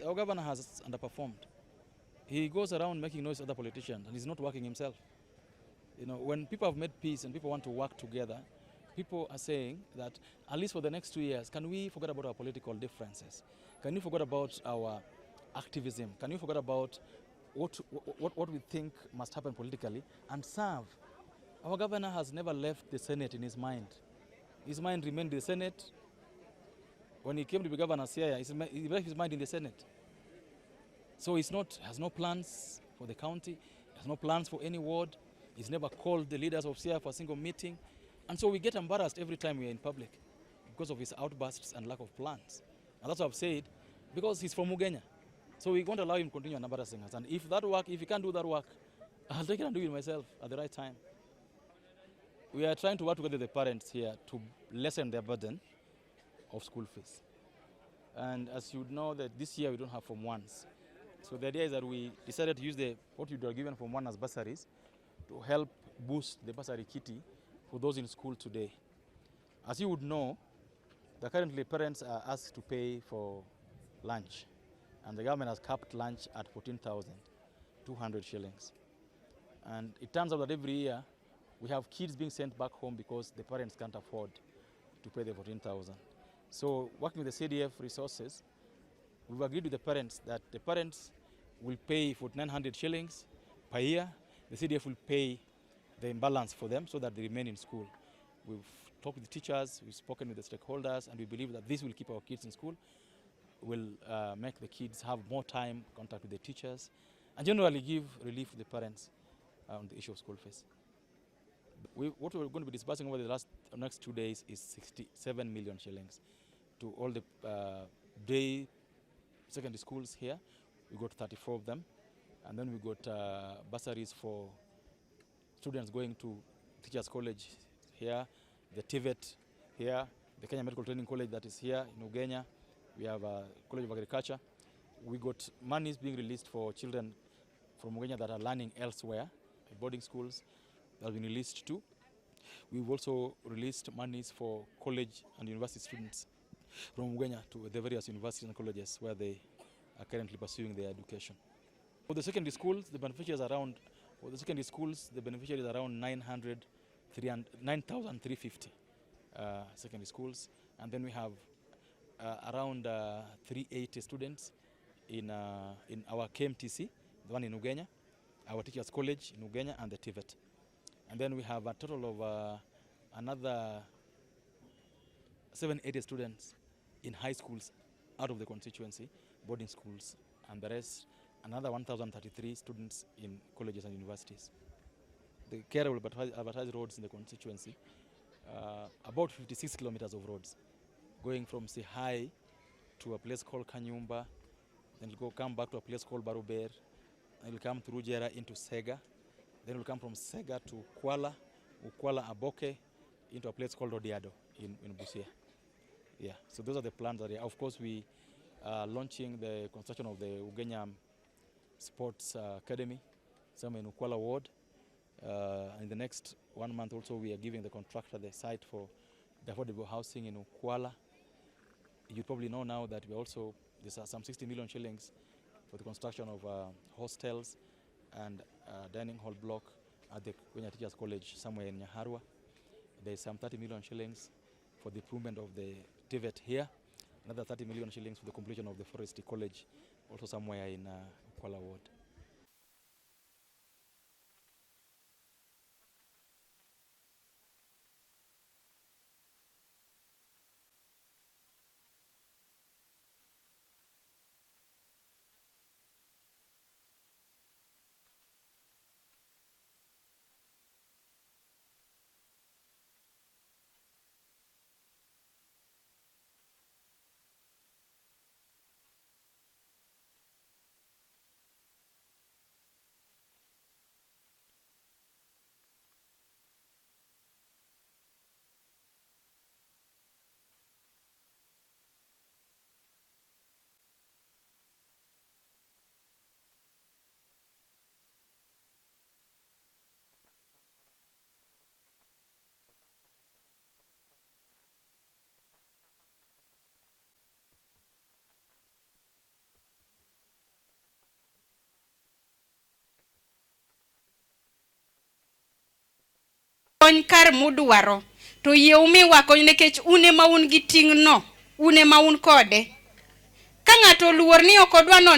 our governor has underperformed. He goes around making noise to other politicians and he's not working himself. When people have made peace and people want to work together, people are saying that at least for the next 2 years, can we forget about our political differences? Can we forget about our activism? Can we forget about what we think must happen politically and serve? Our governor has never left the Senate in his mind. His mind remained in the Senate. When he came to be governor of Siaya, he left his mind in the Senate. So he has no plans for the county, has no plans for any ward. He's never called the leaders of Siaya for a single meeting. And so we get embarrassed every time we're in public because of his outbursts and lack of plans. And that's what I've said, because he's from Ugenya. So we won't allow him to continue embarrassing us. And if he can't do that work, I'll take it and do it myself at the right time. We are trying to work together with the parents here to lessen their burden of school fees. And as you know, that this year we don't have Form 1s. So the idea is that we decided to use what you are given Form 1 as bursaries to help boost the bursary kitty for those in school today. As you would know, currently parents are asked to pay for lunch, and the government has capped lunch at 14,200 shillings. And it turns out that every year we have kids being sent back home because the parents can't afford to pay the 14,000. So working with the CDF resources, we've agreed with the parents that the parents will pay 4,900 shillings per year. The CDF will pay the imbalance for them so that they remain in school. We've talked with the teachers, we've spoken with the stakeholders, and we believe that this will keep our kids in school, will make the kids have more time, contact with the teachers, and generally give relief to the parents on the issue of school fees. What we're going to be disbursing over the next 2 days is 67 million shillings to all the day secondary schools here. We got 34 of them, and then we got bursaries for students going to Teachers College here, the TVET here, the Kenya Medical Training College that is here in Ugenya. We have a College of Agriculture. We got monies being released for children from Ugenya that are learning elsewhere, boarding schools that have been released too. We've also released monies for college and university students from Ugenya to the various universities and colleges where they are currently pursuing their education. For the secondary schools, the beneficiaries around 9,350 secondary schools, and then we have around 380 students in our KMTC, the one in Ugenya, our Teachers College in Ugenya, and the TVET. And then we have a total of another 780 students in high schools out of the constituency, boarding schools, and the rest, another 1,033 students in colleges and universities. The KRA will advertise roads in the constituency, about 56 kilometers of roads, going from Siaya to a place called Kanyumba, then we'll come back to a place called Baruber, then we'll come through Jera into Sega, then we'll come from Sega to Kuala Aboke, into a place called Odiado in Busia. Yeah, so those are the plans. Of course, we are launching the construction of the Ugenya Sports Academy, somewhere in Kuala Ward. In the next 1 month also, we are giving the contractor the site for the affordable housing in Kuala. You probably know now that there's some 60 million shillings for the construction of hostels and dining hall block at the Kenya Teachers College somewhere in Nyaharwa. There's some 30 million shillings for the improvement of the TVET here, another 30 million shillings for the completion of the Forestry College, also somewhere in Kuala Ward. kony kar mudwaro to yie umiwa kony nikech une ma un gi ting' no, une ma un kode. Ka ng'ato luor ni ok odwa no